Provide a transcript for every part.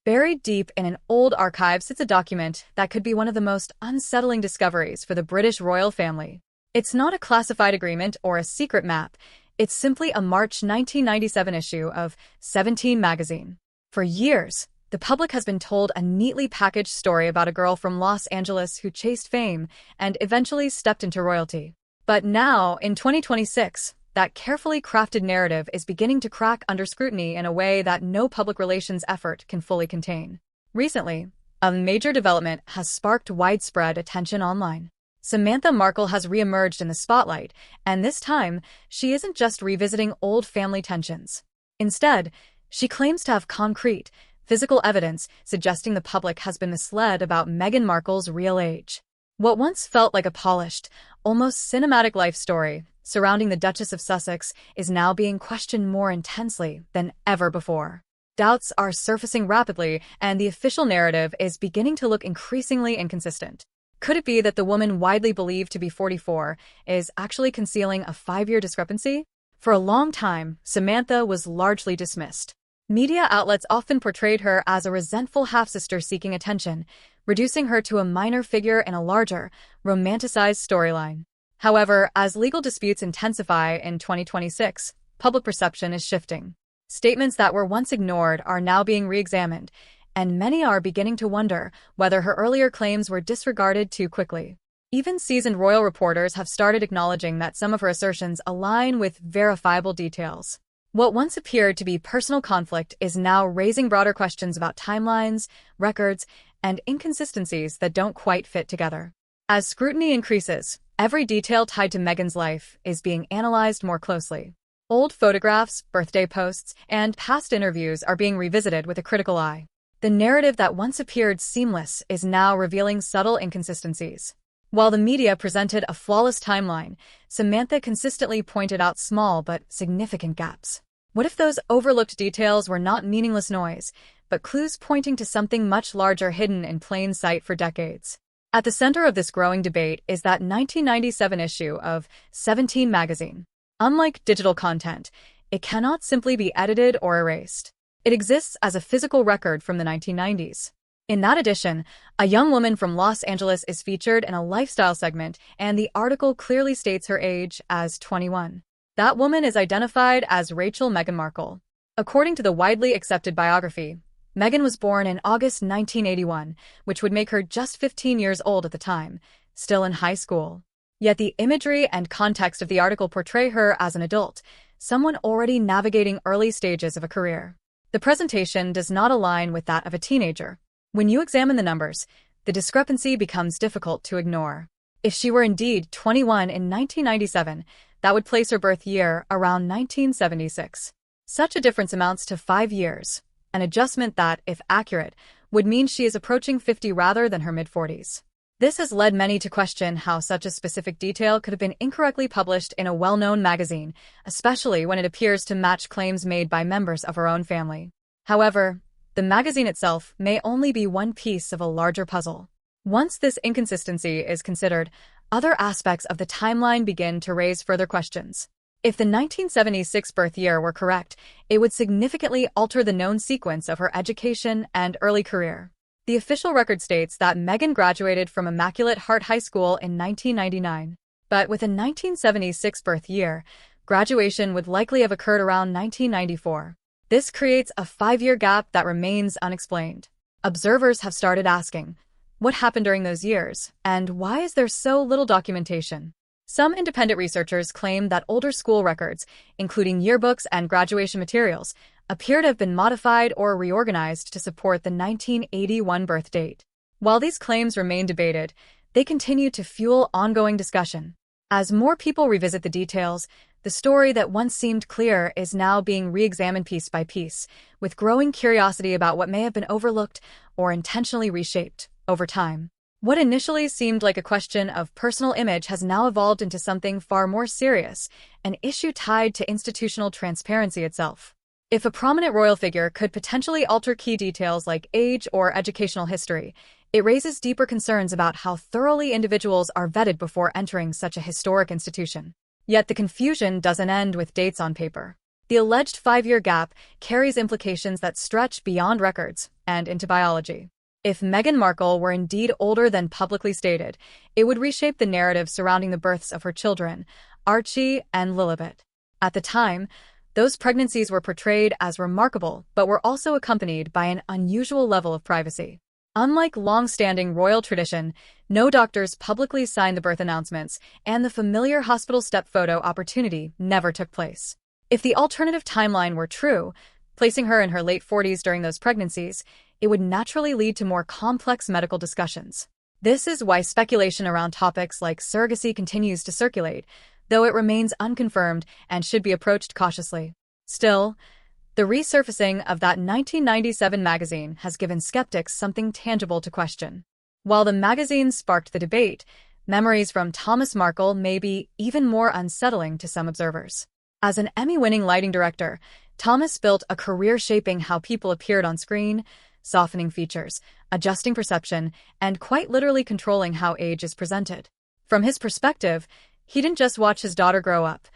Buried deep in an old archive sits a document that could be one of the most unsettling discoveries for the British royal family. It's not a classified agreement or a secret map. It's simply a March 1997 issue of 17 magazine. For years, the public has been told a neatly packaged story about a girl from Los Angeles who chased fame and eventually stepped into royalty. But now, in 2026, that carefully crafted narrative is beginning to crack under scrutiny in a way that no public relations effort can fully contain. Recently, a major development has sparked widespread attention online. Samantha Markle has re-emerged in the spotlight, and this time, she isn't just revisiting old family tensions. Instead, she claims to have concrete, physical evidence suggesting the public has been misled about Meghan Markle's real age. What once felt like a polished, almost cinematic life story surrounding the Duchess of Sussex is now being questioned more intensely than ever before. Doubts are surfacing rapidly, and the official narrative is beginning to look increasingly inconsistent. Could it be that the woman widely believed to be 44 is actually concealing a 5-year discrepancy? For a long time, Samantha was largely dismissed. Media outlets often portrayed her as a resentful half-sister seeking attention, reducing her to a minor figure in a larger, romanticized storyline. However, as legal disputes intensify in 2026, public perception is shifting. Statements that were once ignored are now being re-examined, and many are beginning to wonder whether her earlier claims were disregarded too quickly. Even seasoned royal reporters have started acknowledging that some of her assertions align with verifiable details. What once appeared to be personal conflict is now raising broader questions about timelines, records, and inconsistencies that don't quite fit together. As scrutiny increases, every detail tied to Meghan's life is being analyzed more closely. Old photographs, birthday posts, and past interviews are being revisited with a critical eye. The narrative that once appeared seamless is now revealing subtle inconsistencies. While the media presented a flawless timeline, Samantha consistently pointed out small but significant gaps. What if those overlooked details were not meaningless noise, but clues pointing to something much larger hidden in plain sight for decades? At the center of this growing debate is that 1997 issue of 17 magazine. Unlike digital content, it cannot simply be edited or erased. It exists as a physical record from the 1990s. In that edition, a young woman from Los Angeles is featured in a lifestyle segment, and the article clearly states her age as 21. That woman is identified as Rachel Meghan Markle. According to the widely accepted biography, Meghan was born in August 1981, which would make her just 15 years old at the time, still in high school. Yet the imagery and context of the article portray her as an adult, someone already navigating early stages of a career. The presentation does not align with that of a teenager. When you examine the numbers, the discrepancy becomes difficult to ignore. If she were indeed 21 in 1997, that would place her birth year around 1976. Such a difference amounts to 5 years, an adjustment that, if accurate, would mean she is approaching 50 rather than her mid-40s. This has led many to question how such a specific detail could have been incorrectly published in a well-known magazine, especially when it appears to match claims made by members of her own family. However, the magazine itself may only be one piece of a larger puzzle. Once this inconsistency is considered, other aspects of the timeline begin to raise further questions. If the 1976 birth year were correct, it would significantly alter the known sequence of her education and early career. The official record states that Meghan graduated from Immaculate Heart High School in 1999. But with a 1976 birth year, graduation would likely have occurred around 1994. This creates a 5-year gap that remains unexplained. Observers have started asking, what happened during those years, and why is there so little documentation? Some independent researchers claim that older school records, including yearbooks and graduation materials, appear to have been modified or reorganized to support the 1981 birth date. While these claims remain debated, they continue to fuel ongoing discussion. As more people revisit the details, the story that once seemed clear is now being re-examined piece by piece, with growing curiosity about what may have been overlooked or intentionally reshaped over time. What initially seemed like a question of personal image has now evolved into something far more serious, an issue tied to institutional transparency itself. If a prominent royal figure could potentially alter key details like age or educational history, it raises deeper concerns about how thoroughly individuals are vetted before entering such a historic institution. Yet the confusion doesn't end with dates on paper. The The alleged 5-year gap carries implications that stretch beyond records and into biology. If Meghan Markle were indeed older than publicly stated, it would reshape the narrative surrounding the births of her children, Archie and Lilibet. At the time, those pregnancies were portrayed as remarkable but were also accompanied by an unusual level of privacy. Unlike long-standing royal tradition, no doctors publicly signed the birth announcements, and the familiar hospital step photo opportunity never took place. If the alternative timeline were true, placing her in her late 40s during those pregnancies, it would naturally lead to more complex medical discussions. This is why speculation around topics like surrogacy continues to circulate, though it remains unconfirmed and should be approached cautiously. Still, the resurfacing of that 1997 magazine has given skeptics something tangible to question. While the magazine sparked the debate, memories from Thomas Markle may be even more unsettling to some observers. As an Emmy-winning lighting director, Thomas built a career shaping how people appeared on screen, softening features, adjusting perception, and quite literally controlling how age is presented. From his perspective, he didn't just watch his daughter grow up.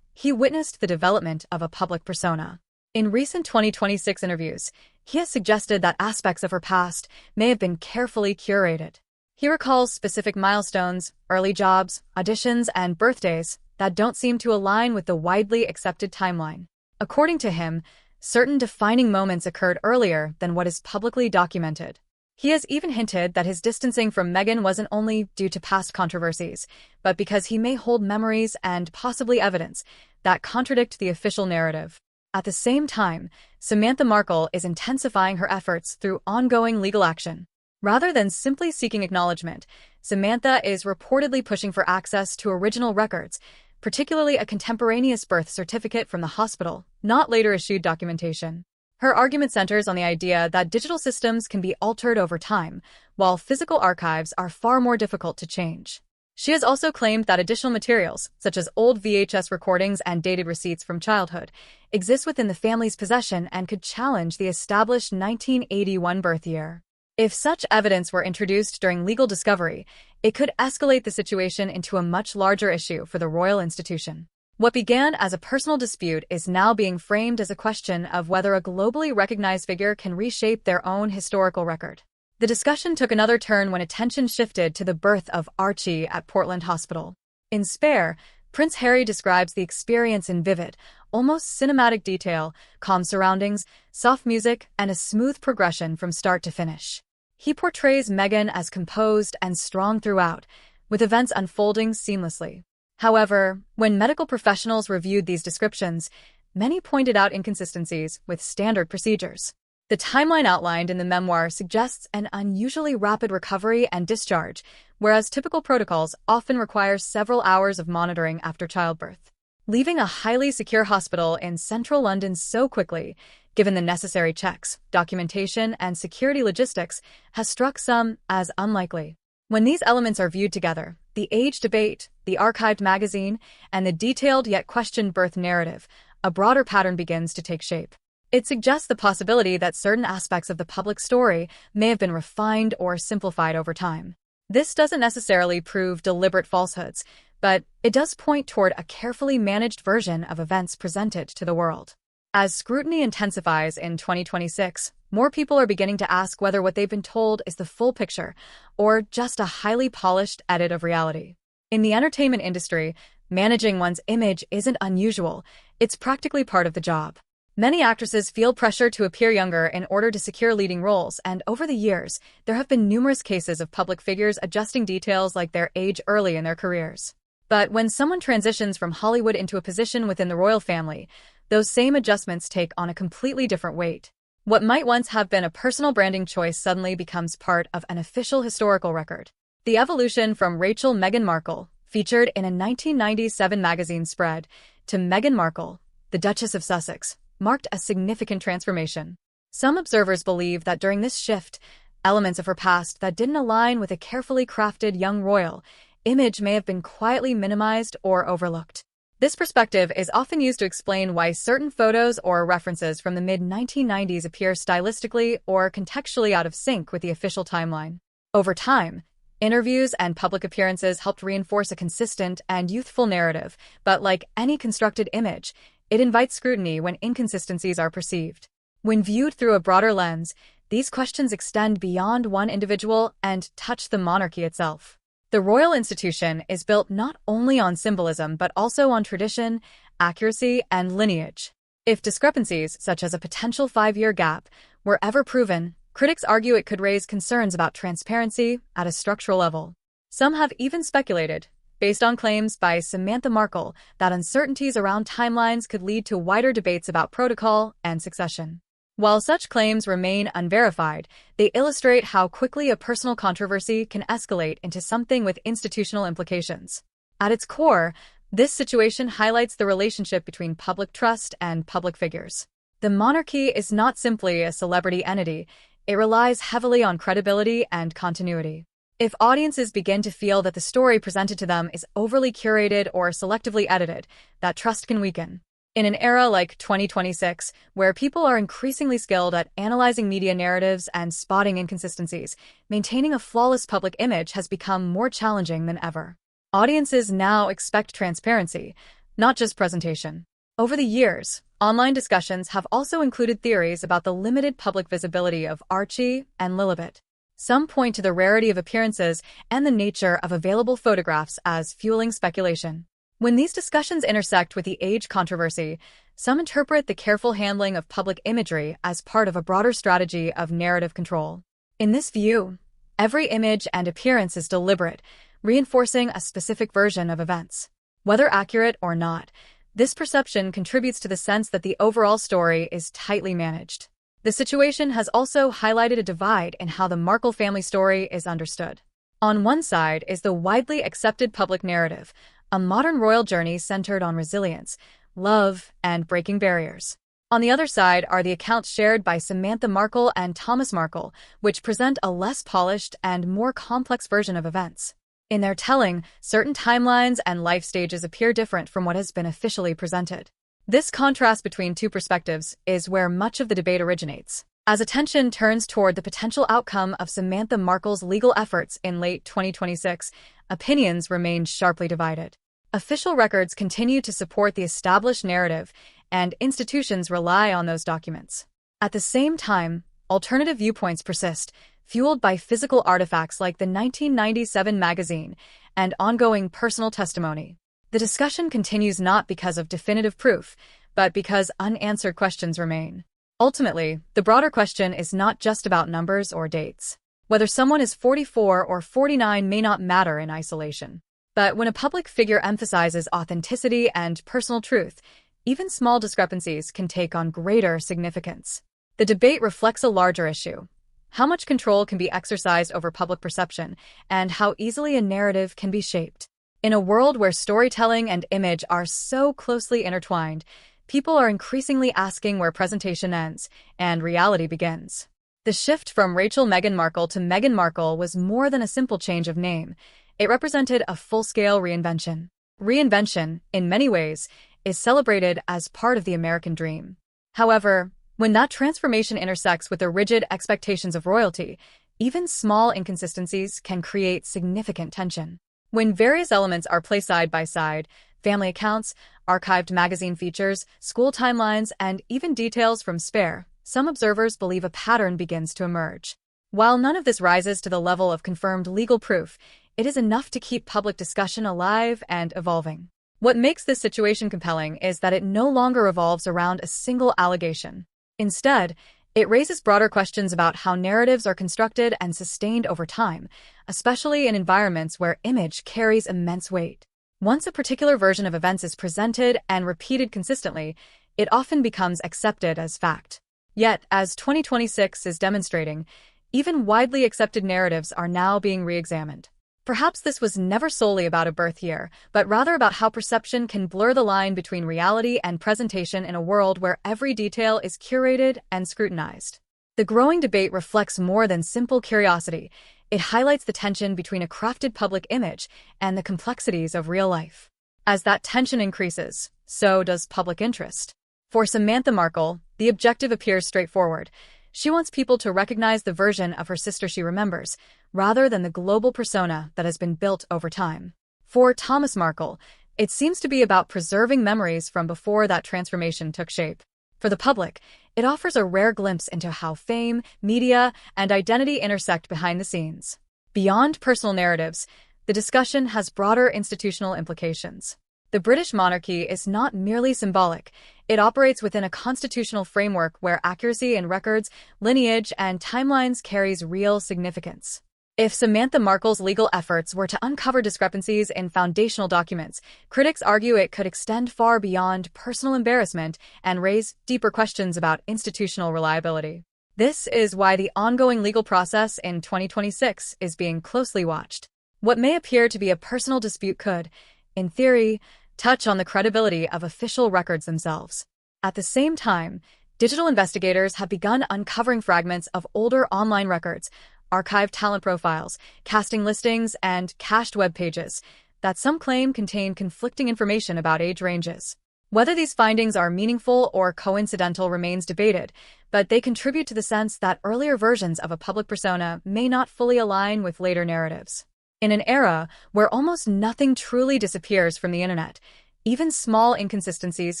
He witnessed the development of a public persona. In recent 2026 interviews, he has suggested that aspects of her past may have been carefully curated. He recalls specific milestones, early jobs, auditions, and birthdays that don't seem to align with the widely accepted timeline. According to him, certain defining moments occurred earlier than what is publicly documented. He has even hinted that his distancing from Meghan wasn't only due to past controversies, but because he may hold memories and possibly evidence that contradict the official narrative. At the same time, Samantha Markle is intensifying her efforts through ongoing legal action. Rather than simply seeking acknowledgement, Samantha is reportedly pushing for access to original records, particularly a contemporaneous birth certificate from the hospital, not later issued documentation. Her argument centers on the idea that digital systems can be altered over time, while physical archives are far more difficult to change. She has also claimed that additional materials, such as old VHS recordings and dated receipts from childhood, exist within the family's possession and could challenge the established 1981 birth year. If such evidence were introduced during legal discovery, it could escalate the situation into a much larger issue for the royal institution. What began as a personal dispute is now being framed as a question of whether a globally recognized figure can reshape their own historical record. The discussion took another turn when attention shifted to the birth of Archie at Portland Hospital. In Spare, Prince Harry describes the experience in vivid, almost cinematic detail, calm surroundings, soft music, and a smooth progression from start to finish. He portrays Meghan as composed and strong throughout, with events unfolding seamlessly. However, when medical professionals reviewed these descriptions, many pointed out inconsistencies with standard procedures. The timeline outlined in the memoir suggests an unusually rapid recovery and discharge, whereas typical protocols often require several hours of monitoring after childbirth. Leaving a highly secure hospital in central London so quickly, given the necessary checks, documentation, and security logistics, has struck some as unlikely. When these elements are viewed together, the age debate, the archived magazine, and the detailed yet questioned birth narrative, a broader pattern begins to take shape. It suggests the possibility that certain aspects of the public story may have been refined or simplified over time. This doesn't necessarily prove deliberate falsehoods, but it does point toward a carefully managed version of events presented to the world. As scrutiny intensifies in 2026, more people are beginning to ask whether what they've been told is the full picture or just a highly polished edit of reality. In the entertainment industry, managing one's image isn't unusual, it's practically part of the job. Many actresses feel pressure to appear younger in order to secure leading roles, and over the years, there have been numerous cases of public figures adjusting details like their age early in their careers. But when someone transitions from Hollywood into a position within the royal family, those same adjustments take on a completely different weight. What might once have been a personal branding choice suddenly becomes part of an official historical record. The evolution from Rachel Meghan Markle, featured in a 1997 magazine spread, to Meghan Markle, the Duchess of Sussex, marked a significant transformation. Some observers believe that during this shift, elements of her past that didn't align with a carefully crafted young royal image may have been quietly minimized or overlooked. This perspective is often used to explain why certain photos or references from the mid-1990s appear stylistically or contextually out of sync with the official timeline. Over time, interviews and public appearances helped reinforce a consistent and youthful narrative, but like any constructed image, It invites scrutiny when inconsistencies are perceived. When viewed through a broader lens, these questions extend beyond one individual and touch the monarchy itself. The royal institution is built not only on symbolism but also on tradition, accuracy, and lineage. If discrepancies, such as a potential 5-year gap, were ever proven, critics argue it could raise concerns about transparency at a structural level. Some have even speculated, based on claims by Samantha Markle, that uncertainties around timelines could lead to wider debates about protocol and succession. While such claims remain unverified, they illustrate how quickly a personal controversy can escalate into something with institutional implications. At its core, this situation highlights the relationship between public trust and public figures. The monarchy is not simply a celebrity entity, it relies heavily on credibility and continuity. If audiences begin to feel that the story presented to them is overly curated or selectively edited, that trust can weaken. In an era like 2026, where people are increasingly skilled at analyzing media narratives and spotting inconsistencies, maintaining a flawless public image has become more challenging than ever. Audiences now expect transparency, not just presentation. Over the years, online discussions have also included theories about the limited public visibility of Archie and Lilibet. Some point to the rarity of appearances and the nature of available photographs as fueling speculation. When these discussions intersect with the age controversy, some interpret the careful handling of public imagery as part of a broader strategy of narrative control. In this view, every image and appearance is deliberate, reinforcing a specific version of events. Whether accurate or not, this perception contributes to the sense that the overall story is tightly managed. The situation has also highlighted a divide in how the Markle family story is understood. On one side is the widely accepted public narrative, a modern royal journey centered on resilience, love, and breaking barriers. On the other side are the accounts shared by Samantha Markle and Thomas Markle, which present a less polished and more complex version of events. In their telling, certain timelines and life stages appear different from what has been officially presented. This contrast between two perspectives is where much of the debate originates. As attention turns toward the potential outcome of Samantha Markle's legal efforts in late 2026, opinions remain sharply divided. Official records continue to support the established narrative, and institutions rely on those documents. At the same time, alternative viewpoints persist, fueled by physical artifacts like the 1997 magazine and ongoing personal testimony. The discussion continues not because of definitive proof, but because unanswered questions remain. Ultimately, the broader question is not just about numbers or dates. Whether someone is 44 or 49 may not matter in isolation. But when a public figure emphasizes authenticity and personal truth, even small discrepancies can take on greater significance. The debate reflects a larger issue: how much control can be exercised over public perception, and how easily a narrative can be shaped. In a world where storytelling and image are so closely intertwined, people are increasingly asking where presentation ends and reality begins. The shift from Meghan Markle to Meghan Markle was more than a simple change of name. It represented a full-scale reinvention. Reinvention, in many ways, is celebrated as part of the American dream. However, when that transformation intersects with the rigid expectations of royalty, even small inconsistencies can create significant tension. When various elements are placed side by side, family accounts, archived magazine features, school timelines, and even details from Spare, some observers believe a pattern begins to emerge. While none of this rises to the level of confirmed legal proof, it is enough to keep public discussion alive and evolving. What makes this situation compelling is that it no longer revolves around a single allegation. Instead, it raises broader questions about how narratives are constructed and sustained over time, especially in environments where image carries immense weight. Once a particular version of events is presented and repeated consistently, it often becomes accepted as fact. Yet, as 2026 is demonstrating, even widely accepted narratives are now being re-examined. Perhaps this was never solely about a birth year, but rather about how perception can blur the line between reality and presentation in a world where every detail is curated and scrutinized. The growing debate reflects more than simple curiosity. It highlights the tension between a crafted public image and the complexities of real life. As that tension increases, so does public interest. For Samantha Markle, the objective appears straightforward. She wants people to recognize the version of her sister she remembers, rather than the global persona that has been built over time. For Thomas Markle, It seems to be about preserving memories from before that transformation took shape. For the public, it offers a rare glimpse into how fame, media, and identity intersect behind the scenes. Beyond personal narratives, the discussion has broader institutional implications. The British monarchy is not merely symbolic. It operates within a constitutional framework where accuracy in records, lineage, and timelines carries real significance. If Samantha Markle's legal efforts were to uncover discrepancies in foundational documents, critics argue it could extend far beyond personal embarrassment and raise deeper questions about institutional reliability. This is why the ongoing legal process in 2026 is being closely watched. What may appear to be a personal dispute could, in theory, touch on the credibility of official records themselves. At the same time, digital investigators have begun uncovering fragments of older online records, archived talent profiles, casting listings, and cached web pages that some claim contain conflicting information about age ranges. Whether these findings are meaningful or coincidental remains debated, but they contribute to the sense that earlier versions of a public persona may not fully align with later narratives. In an era where almost nothing truly disappears from the internet, even small inconsistencies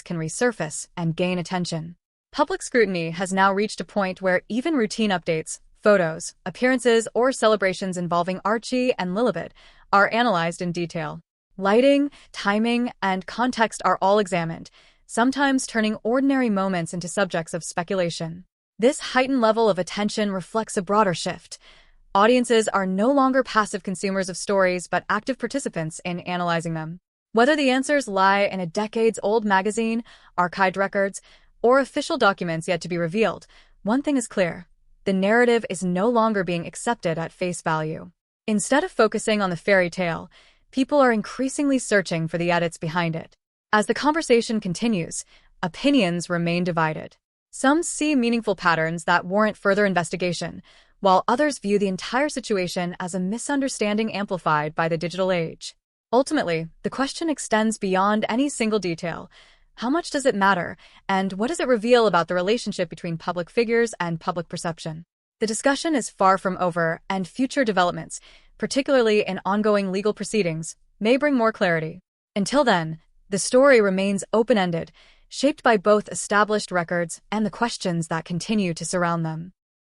can resurface and gain attention. Public scrutiny has now reached a point where even routine updates, photos, appearances, or celebrations involving Archie and Lilibet are analyzed in detail. Lighting, timing, and context are all examined, sometimes turning ordinary moments into subjects of speculation. This heightened level of attention reflects a broader shift. Audiences are no longer passive consumers of stories but active participants in analyzing them. Whether the answers lie in a decades-old magazine, archived records, or official documents yet to be revealed, one thing is clear. The narrative is no longer being accepted at face value. Instead of focusing on the fairy tale, people are increasingly searching for the edits behind it. As the conversation continues, opinions remain divided. Some see meaningful patterns that warrant further investigation, while others view the entire situation as a misunderstanding amplified by the digital age. Ultimately, the question extends beyond any single detail. How much does it matter, and what does it reveal about the relationship between public figures and public perception? The discussion is far from over, and future developments, particularly in ongoing legal proceedings, may bring more clarity. Until then, the story remains open-ended, shaped by both established records and the questions that continue to surround them.